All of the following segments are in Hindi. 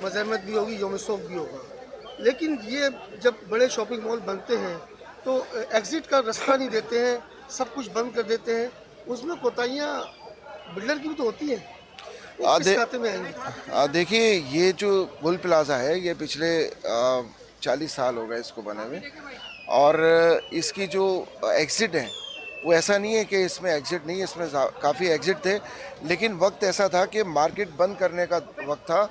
मज़म्मत भी होगी, यौम शौक़ भी होगा। लेकिन ये जब बड़े शॉपिंग मॉल बनते हैं तो एग्ज़िट का रास्ता नहीं देते हैं, सब कुछ बंद कर देते हैं। उसमें कोताहियाँ बिल्डर की भी तो होती हैं, वो किस खाते में आएँगी? देखिए, ये जो बुल प्लाज़ा है ये पिछले 40 साल हो गए इसको बने हुए, और इसकी जो एग्ज़िट है वो ऐसा नहीं है कि इसमें एग्ज़िट नहीं है, इसमें काफ़ी एग्ज़िट थे, लेकिन वक्त ऐसा था कि मार्केट बंद करने का वक्त था,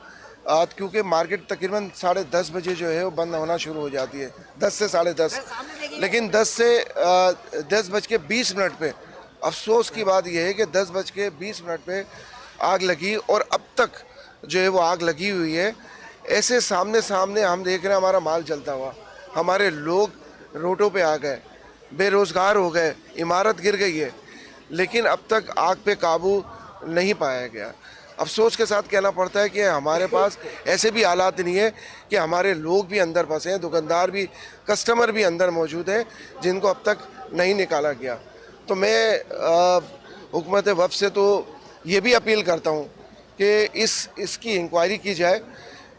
क्योंकि मार्केट तकरीबन 10:30 बजे जो है वो बंद होना शुरू हो जाती है, 10 से 10:30, लेकिन 10:20 पे अफसोस की बात यह है कि 10:20 पे आग लगी, और अब तक जो है वो आग लगी हुई है। ऐसे सामने सामने हम देख रहे हैं हमारा माल जलता हुआ, हमारे लोग रोडों पे आ गए, बेरोज़गार हो गए, इमारत गिर गई है, लेकिन अब तक आग पे काबू नहीं पाया गया। अफसोस के साथ कहना पड़ता है कि हमारे पास ऐसे भी हालात नहीं है कि हमारे लोग भी अंदर फंसे हैं, दुकानदार भी, कस्टमर भी अंदर मौजूद हैं जिनको अब तक नहीं निकाला गया। तो मैं हुकूमत वफ़द से तो ये भी अपील करता हूँ कि इसकी इंक्वायरी की जाए।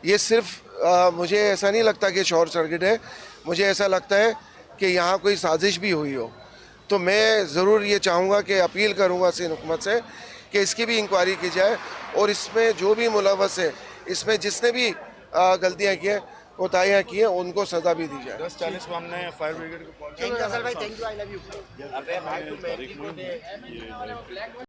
ये सिर्फ मुझे ऐसा नहीं लगता कि शॉर्ट सर्किट है, मुझे ऐसा लगता है कि यहाँ कोई साजिश भी हुई हो। तो मैं ज़रूर ये चाहूँगा कि अपील करूँगा सिंध हुकूमत से कि इसकी भी इंक्वायरी की जाए, और इसमें जो भी मुलव्वस है, इसमें जिसने भी गलतियाँ की हैं, कोताहियाँ की हैं, उनको सज़ा भी दी जाए। 10:40 को हमने फायर ब्रिगेड को कॉल किया। Thank you, I love you।